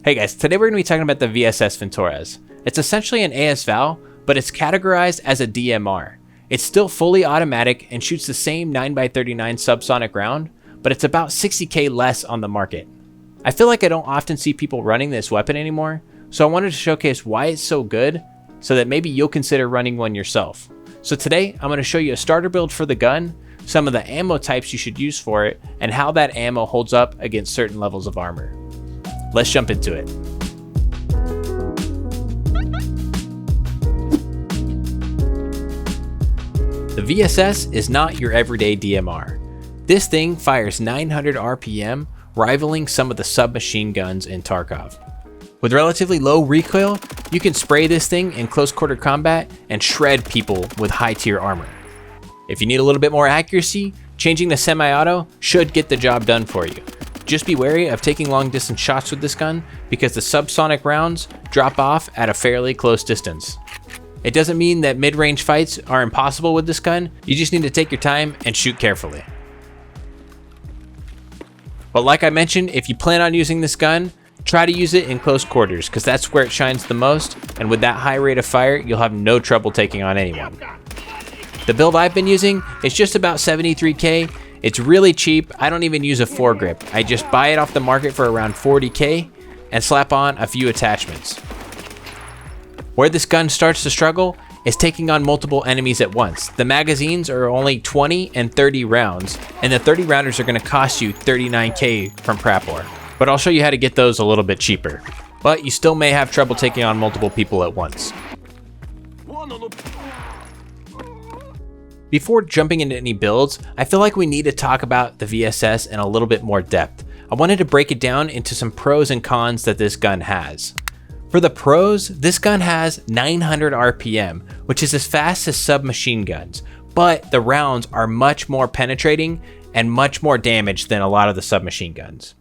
Hey guys, today we're going to be talking about the VSS Ventores. It's essentially an AS-Val, but it's categorized as a DMR. It's still fully automatic and shoots the same 9x39 subsonic round, but it's about 60k less on the market. I feel like I don't often see people running this weapon anymore, so I wanted to showcase why it's so good, so that maybe you'll consider running one yourself. So today, I'm going to show you a starter build for the gun, some of the ammo types you should use for it, and how that ammo holds up against certain levels of armor. Let's jump into it. The VSS is not your everyday DMR. This thing fires 900 RPM, rivaling some of the submachine guns in Tarkov. With relatively low recoil, you can spray this thing in close quarter combat and shred people with high tier armor. If you need a little bit more accuracy, changing to semi-auto should get the job done for you. Just be wary of taking long distance shots with this gun because the subsonic rounds drop off at a fairly close distance. It doesn't mean that mid-range fights are impossible with this gun, you just need to take your time and shoot carefully. But like I mentioned, if you plan on using this gun, try to use it in close quarters because that's where it shines the most, and with that high rate of fire, you'll have no trouble taking on anyone. The build I've been using is just about 73k. It's really cheap. I don't even use a foregrip. I just buy it off the market for around 40k and slap on a few attachments. Where this gun starts to struggle is taking on multiple enemies at once. The magazines are only 20 and 30 rounds, and the 30 rounders are going to cost you 39k from Prapor. But I'll show you how to get those a little bit cheaper. But you still may have trouble taking on multiple people at once. Before jumping into any builds, I feel like we need to talk about the VSS in a little bit more depth. I wanted to break it down into some pros and cons that this gun has. For the pros, this gun has 900 RPM, which is as fast as submachine guns, but the rounds are much more penetrating and much more damage than a lot of the submachine guns.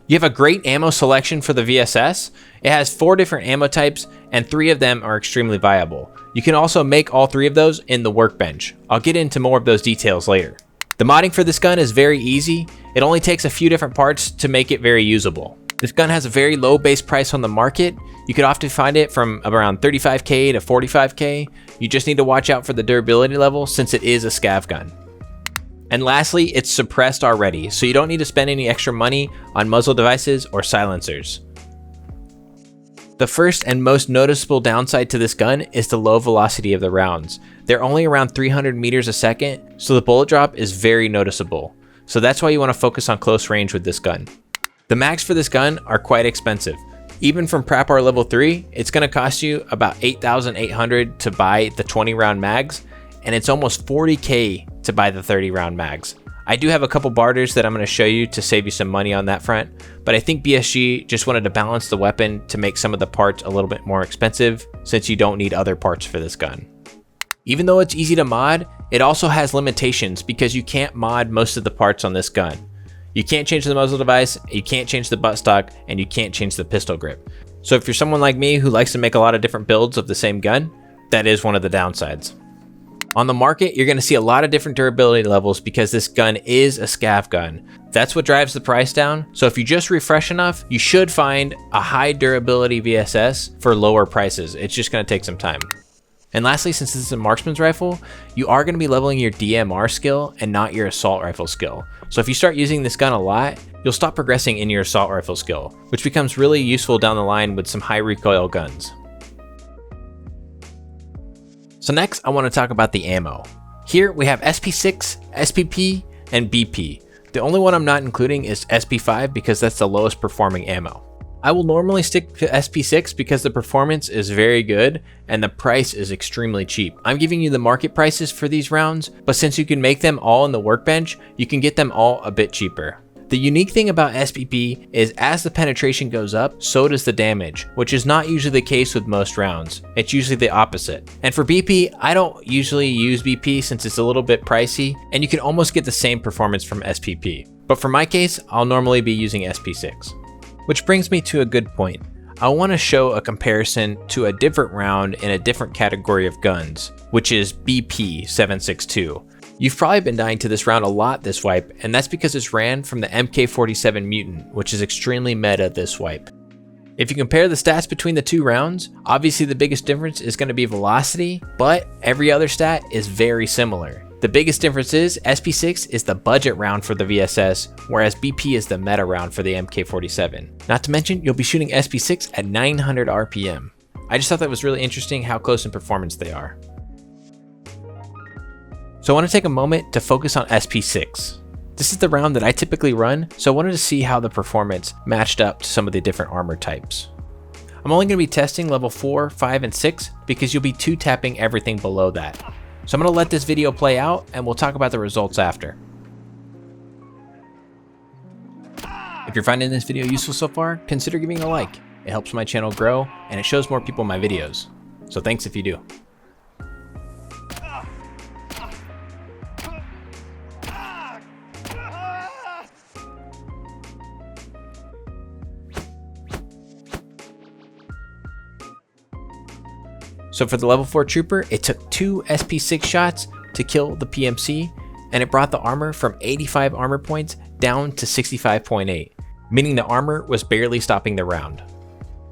You have a great ammo selection for the VSS. It has 4 different ammo types and 3 of them are extremely viable. You can also make all 3 of those in the workbench. I'll get into more of those details later. The modding for this gun is very easy. It only takes a few different parts to make it very usable. This gun has a very low base price on the market. You could often find it from around 35k to 45k. You just need to watch out for the durability level since it is a scav gun. And lastly, it's suppressed already, so you don't need to spend any extra money on muzzle devices or silencers. The first and most noticeable downside to this gun is the low velocity of the rounds. They're only around 300 meters a second, so the bullet drop is very noticeable. So that's why you want to focus on close range with this gun. The mags for this gun are quite expensive. Even from Prapor level 3, it's going to cost you about 8,800 to buy the 20 round mags, and it's almost 40k to buy the 30 round mags. I do have a couple barters that I'm going to show you to save you some money on that front, but I think BSG just wanted to balance the weapon to make some of the parts a little bit more expensive since you don't need other parts for this gun. Even though it's easy to mod, it also has limitations because you can't mod most of the parts on this gun. You can't change the muzzle device, you can't change the buttstock, and you can't change the pistol grip. So if you're someone like me who likes to make a lot of different builds of the same gun, that is one of the downsides. On the market, you're going to see a lot of different durability levels because this gun is a scav gun. That's what drives the price down. So if you just refresh enough, you should find a high durability VSS for lower prices. It's just going to take some time. And lastly, since this is a marksman's rifle, you are going to be leveling your DMR skill and not your assault rifle skill. So if you start using this gun a lot, you'll stop progressing in your assault rifle skill, which becomes really useful down the line with some high recoil guns. So next, I want to talk about the ammo. Here we have SP6, SPP, and BP. The only one I'm not including is SP5 because that's the lowest performing ammo. I will normally stick to SP6 because the performance is very good and the price is extremely cheap. I'm giving you the market prices for these rounds, but since you can make them all in the workbench, you can get them all a bit cheaper. The unique thing about SPP is as the penetration goes up, so does the damage, which is not usually the case with most rounds. It's usually the opposite. And for BP, I don't usually use BP since it's a little bit pricey, and you can almost get the same performance from SPP. But for my case, I'll normally be using SP6. Which brings me to a good point. I want to show a comparison to a different round in a different category of guns, which is BP 762. You've probably been dying to this round a lot this wipe, and that's because it's ran from the MK47 Mutant, which is extremely meta this wipe. If you compare the stats between the two rounds, obviously the biggest difference is going to be velocity, but every other stat is very similar. The biggest difference is SP6 is the budget round for the VSS, whereas BP is the meta round for the MK47. Not to mention, you'll be shooting SP6 at 900 RPM. I just thought that was really interesting how close in performance they are. So I want to take a moment to focus on SP6. This is the round that I typically run, so I wanted to see how the performance matched up to some of the different armor types. I'm only going to be testing level 4, 5, and 6 because you'll be 2-tapping everything below that. So I'm going to let this video play out and we'll talk about the results after. If you're finding this video useful so far, consider giving a like. It helps my channel grow and it shows more people my videos. So thanks if you do. So for the level 4 trooper, it took 2 SP6 shots to kill the PMC, and it brought the armor from 85 armor points down to 65.8, meaning the armor was barely stopping the round.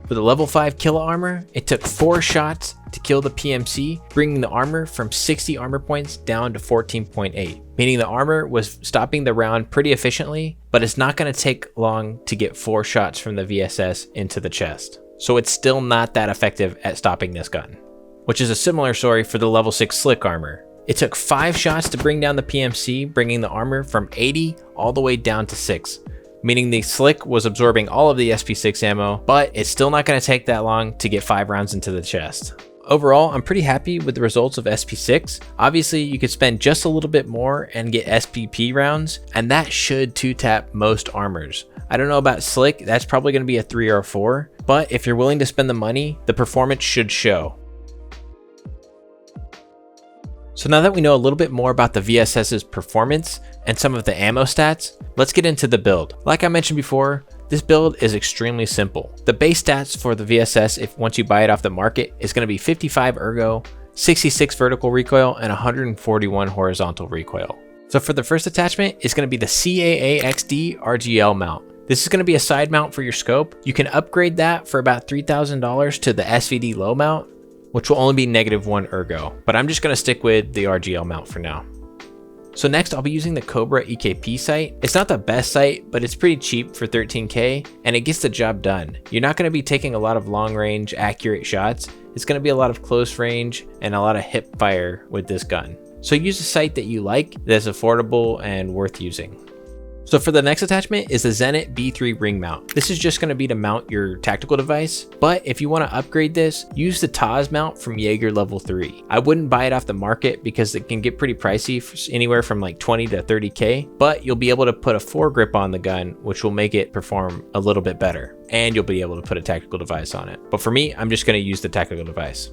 For the level 5 killa armor, it took 4 shots to kill the PMC, bringing the armor from 60 armor points down to 14.8, meaning the armor was stopping the round pretty efficiently, but it's not going to take long to get 4 shots from the VSS into the chest. So it's still not that effective at stopping this gun. Which is a similar story for the level 6 slick armor. It took 5 shots to bring down the PMC, bringing the armor from 80 all the way down to 6, meaning the slick was absorbing all of the SP6 ammo, but it's still not going to take that long to get 5 rounds into the chest. Overall, I'm pretty happy with the results of SP6. Obviously, you could spend just a little bit more and get SPP rounds, and that should 2-tap most armors. I don't know about slick, that's probably going to be a 3 or a 4, but if you're willing to spend the money, the performance should show. So now that we know a little bit more about the VSS's performance and some of the ammo stats, let's get into the build. Like I mentioned before, this build is extremely simple. The base stats for the VSS, once you buy it off the market, is going to be 55 ergo, 66 vertical recoil, and 141 horizontal recoil. So for the first attachment, it's going to be the CAA-XD RGL mount. This is going to be a side mount for your scope. You can upgrade that for about $3,000 to the SVD low mount, which will only be -1 ergo, but I'm just going to stick with the RGL mount for now. So next I'll be using the Cobra EKP sight. It's not the best sight, but it's pretty cheap for 13K and it gets the job done. You're not going to be taking a lot of long range accurate shots. It's going to be a lot of close range and a lot of hip fire with this gun. So use a sight that you like, that's affordable and worth using. So for the next attachment is the Zenit B3 ring mount. This is just going to be to mount your tactical device, but if you want to upgrade this, use the Taz mount from Jaeger level 3. I wouldn't buy it off the market because it can get pretty pricey, anywhere from like 20 to 30K, but you'll be able to put a foregrip on the gun, which will make it perform a little bit better, and you'll be able to put a tactical device on it. But for me, I'm just going to use the tactical device.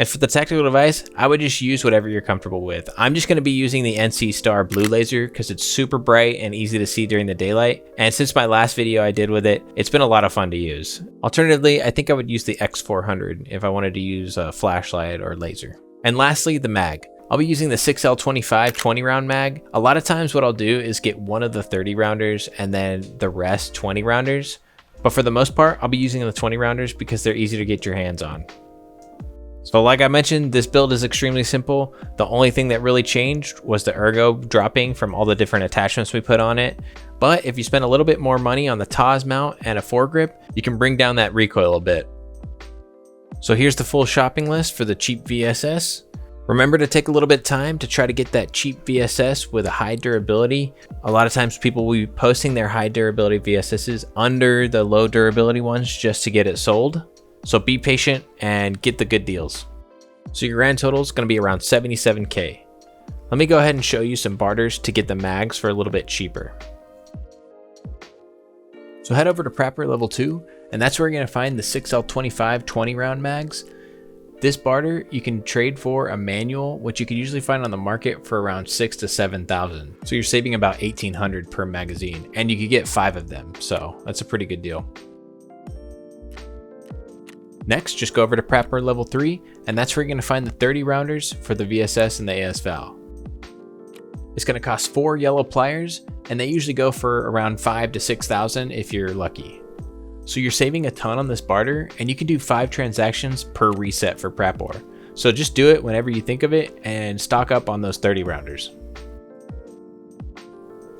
And for the tactical device, I would just use whatever you're comfortable with. I'm just going to be using the NC Star Blue Laser because it's super bright and easy to see during the daylight. And since my last video I did with it, it's been a lot of fun to use. Alternatively, I think I would use the X400 if I wanted to use a flashlight or laser. And lastly, the mag. I'll be using the 6L25 20 round mag. A lot of times what I'll do is get one of the 30 rounders and then the rest 20 rounders. But for the most part, I'll be using the 20 rounders because they're easy to get your hands on. So like I mentioned, this build is extremely simple. The only thing that really changed was the ergo dropping from all the different attachments we put on it. But if you spend a little bit more money on the Taz mount and a foregrip, you can bring down that recoil a bit. So here's the full shopping list for the cheap VSS. Remember to take a little bit of time to try to get that cheap VSS with a high durability. A lot of times people will be posting their high durability VSSs under the low durability ones just to get it sold. So be patient and get the good deals. So your grand total is going to be around 77K. Let me go ahead and show you some barters to get the mags for a little bit cheaper. So head over to Prapper level 2, and that's where you're going to find the 6L25 20 round mags. This barter you can trade for a manual, which you can usually find on the market for around 6,000 to 7,000. So you're saving about 1,800 per magazine, and you could get 5 of them. So that's a pretty good deal. Next, just go over to Prapper level 3, and that's where you're going to find the 30 rounders for the VSS and the AS-Val. It's going to cost 4 yellow pliers, and they usually go for around 5,000 to 6,000 if you're lucky. So you're saving a ton on this barter, and you can do 5 transactions per reset for prep ore. So just do it whenever you think of it and stock up on those 30 rounders.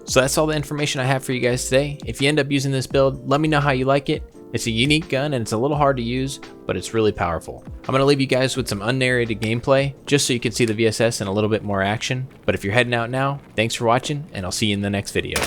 So that's all the information I have for you guys today. If you end up using this build, let me know how you like it. It's a unique gun and it's a little hard to use, but it's really powerful. I'm going to leave you guys with some unnarrated gameplay just so you can see the VSS in a little bit more action. But if you're heading out now, thanks for watching and I'll see you in the next video.